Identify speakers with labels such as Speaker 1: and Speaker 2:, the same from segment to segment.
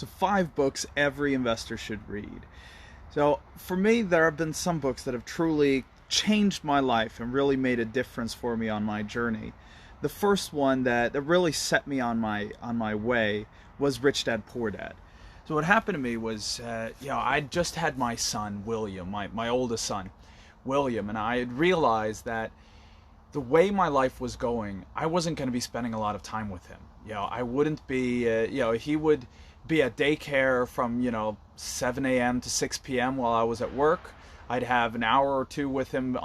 Speaker 1: So 5 books every investor should read. So for me, there have been some books that have truly changed my life and really made a difference for me on my journey. The first one that really set me on my way was Rich Dad Poor Dad. So what happened to me was, I just had my son William, my oldest son, William, and I had realized that the way my life was going, I wasn't going to be spending a lot of time with him. I wouldn't be, he would be at daycare from, 7 a.m. to 6 p.m. while I was at work. I'd have an hour or two with him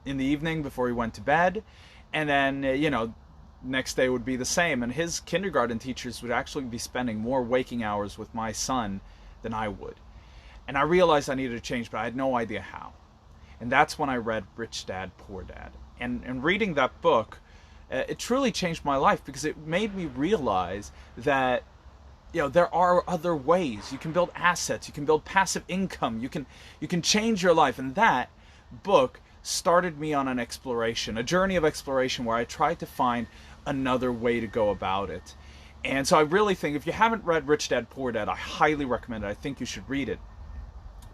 Speaker 1: in the evening before he went to bed. And then, next day would be the same. And his kindergarten teachers would actually be spending more waking hours with my son than I would. And I realized I needed to change, but I had no idea how. And that's when I read Rich Dad, Poor Dad. And reading that book, it truly changed my life because it made me realize that there are other ways. You can build assets, you can build passive income, you can change your life. And that book started me on an exploration, a journey of exploration where I tried to find another way to go about it. And so I really think if you haven't read Rich Dad Poor Dad, I highly recommend it. I think you should read it.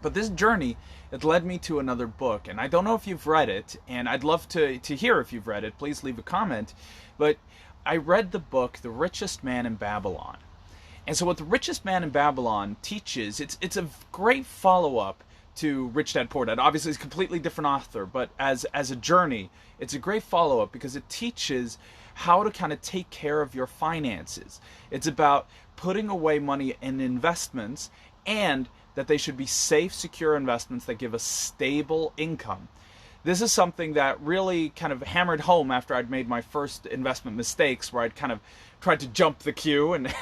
Speaker 1: But this journey, it led me to another book, and I don't know if you've read it, and I'd love to hear if you've read it. Please leave a comment. But I read the book, The Richest Man in Babylon. And so what The Richest Man in Babylon teaches, it's a great follow-up to Rich Dad Poor Dad. Obviously, it's a completely different author, but as a journey, it's a great follow-up because it teaches how to kind of take care of your finances. It's about putting away money in investments, and that they should be safe, secure investments that give a stable income. This is something that really kind of hammered home after I'd made my first investment mistakes, where I'd kind of tried to jump the queue and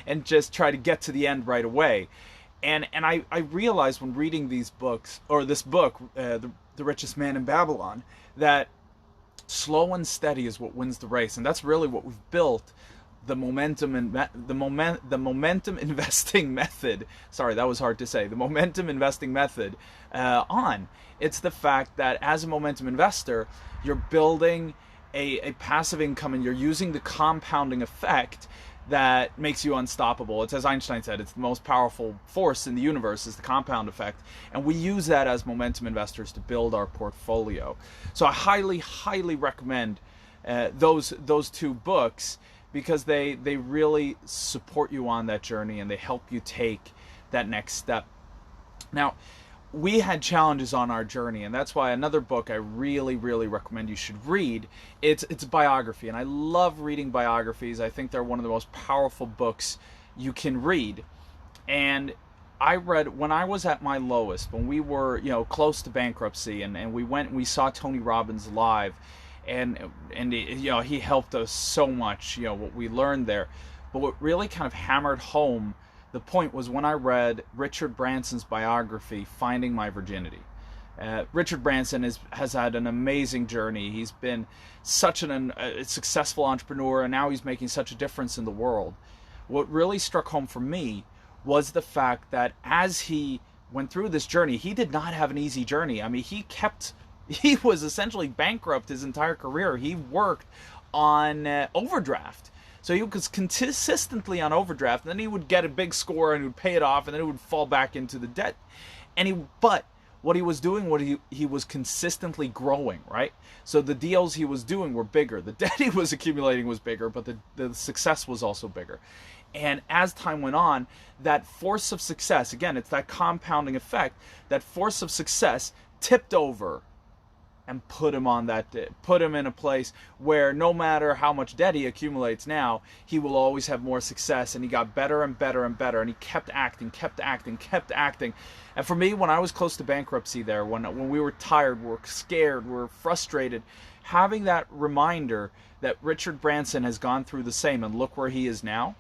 Speaker 1: and just try to get to the end right away. And I realized when reading these books, or this book, the Richest Man in Babylon, that slow and steady is what wins the race, and that's really what we've built the momentum investing method. Sorry, that was hard to say. The momentum investing method on. It's the fact that as a momentum investor, you're building a passive income, and you're using the compounding effect that makes you unstoppable. It's, as Einstein said, it's the most powerful force in the universe is the compound effect, and we use that as momentum investors to build our portfolio. So I highly recommend those 2 books, because they really support you on that journey, and they help you take that next step. Now, we had challenges on our journey, and that's why another book I really recommend you should read, it's a biography, and I love reading biographies. I think they're one of the most powerful books you can read. And I read, when I was at my lowest, when we were close to bankruptcy, and we went and we saw Tony Robbins live, and he helped us so much, what we learned there. But what really kind of hammered home the point was when I read Richard Branson's biography, Finding My Virginity. Richard Branson has had an amazing journey. He's been such a successful entrepreneur, and now he's making such a difference in the world. What really struck home for me was the fact that as he went through this journey, he did not have an easy journey. I mean, he was essentially bankrupt his entire career. He worked on overdraft. So he was consistently on overdraft, and then he would get a big score and he would pay it off, and then it would fall back into the debt. But what he was doing, he was consistently growing, right? So the deals he was doing were bigger. The debt he was accumulating was bigger, but the success was also bigger. And as time went on, that force of success, again, it's that compounding effect, that force of success tipped over and put him in a place where no matter how much debt he accumulates now, he will always have more success. And he got better and better and better, and he kept acting. And for me, when I was close to bankruptcy there, when we were tired, we were scared, we were frustrated, having that reminder that Richard Branson has gone through the same, and look where he is now,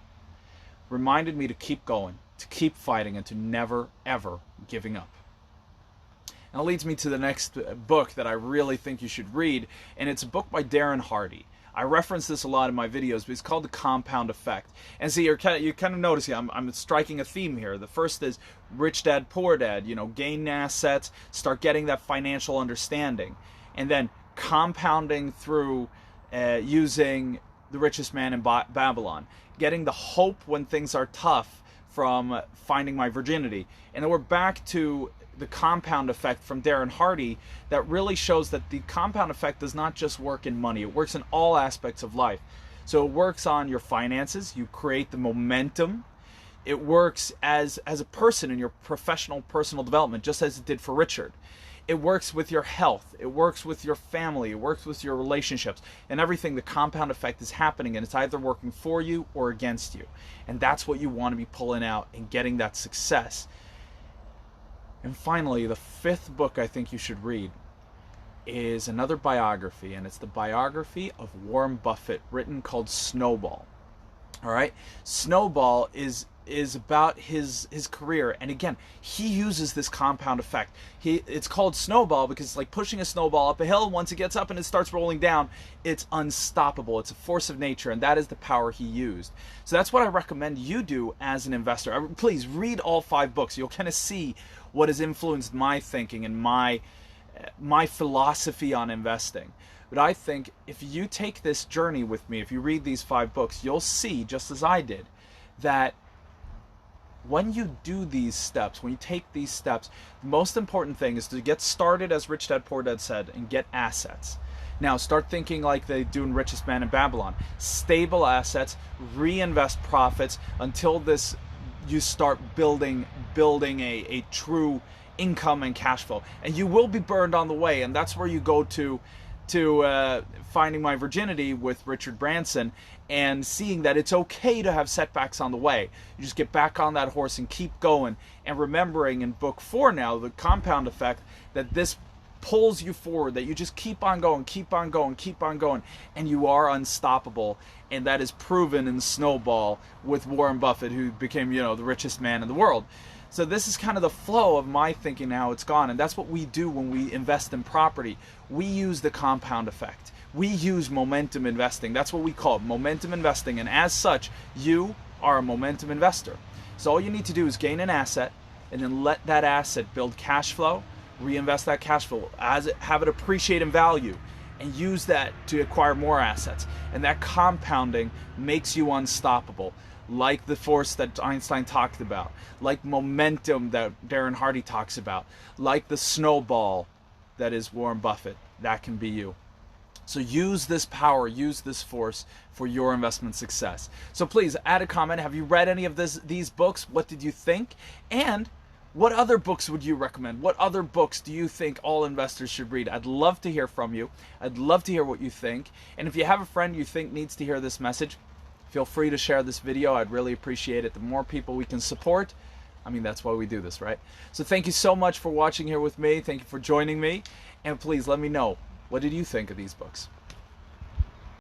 Speaker 1: reminded me to keep going, to keep fighting, and to never, ever giving up. And that leads me to the next book that I really think you should read, and it's a book by Darren Hardy. I reference this a lot in my videos, but it's called The Compound Effect. And see, you're kind of noticing I'm striking a theme here. The first is Rich Dad, Poor Dad, gain assets, start getting that financial understanding. And then compounding through using The Richest Man in Babylon, getting the hope when things are tough from Finding My Virginity. And then we're back to the compound effect from Darren Hardy that really shows that the compound effect does not just work in money. It works in all aspects of life. So it works on your finances. You create the momentum. It works as a person in your professional, personal development, just as it did for Richard. It works with your health. It works with your family. It works with your relationships. And everything, the compound effect is happening, and it's either working for you or against you. And that's what you want to be pulling out and getting that success. And finally, the fifth book I think you should read is another biography, and it's the biography of Warren Buffett, written called Snowball. All right? Snowball is about his career, and again, he uses this compound effect. It's called Snowball because it's like pushing a snowball up a hill. Once it gets up and it starts rolling down, it's unstoppable. It's a force of nature, and that is the power he used. So that's what I recommend you do as an investor. Please read all 5 books. You'll kind of see what has influenced my thinking and my philosophy on investing. But I think if you take this journey with me, if you read these 5 books, you'll see, just as I did, that when you do these steps, when you take these steps, the most important thing is to get started, as Rich Dad Poor Dad said, and get assets. Now start thinking like they do in Richest Man in Babylon. Stable assets, reinvest profits until you start building a true income and cash flow. And you will be burned on the way, and that's where you go to Finding My Virginity with Richard Branson, and seeing that it's okay to have setbacks on the way. You just get back on that horse and keep going, and remembering in book 4 now, the compound effect, that this pulls you forward, that you just keep on going, keep on going, keep on going, and you are unstoppable. And that is proven in Snowball with Warren Buffett, who became, the richest man in the world. So this is kind of the flow of my thinking now. It's gone, and that's what we do when we invest in property. We use the compound effect. We use momentum investing. That's what we call it, momentum investing. And as such, you are a momentum investor. So all you need to do is gain an asset, and then let that asset build cash flow, reinvest that cash flow, have it appreciate in value, and use that to acquire more assets. And that compounding makes you unstoppable, like the force that Einstein talked about, like momentum that Darren Hardy talks about, like the snowball that is Warren Buffett. That can be you. So use this power, use this force for your investment success. So please add a comment. Have you read any of these books? What did you think? And what other books would you recommend? What other books do you think all investors should read? I'd love to hear from you. I'd love to hear what you think. And if you have a friend you think needs to hear this message, feel free to share this video. I'd really appreciate it. The more people we can support, that's why we do this, right? So thank you so much for watching here with me. Thank you for joining me. And please let me know, what did you think of these books?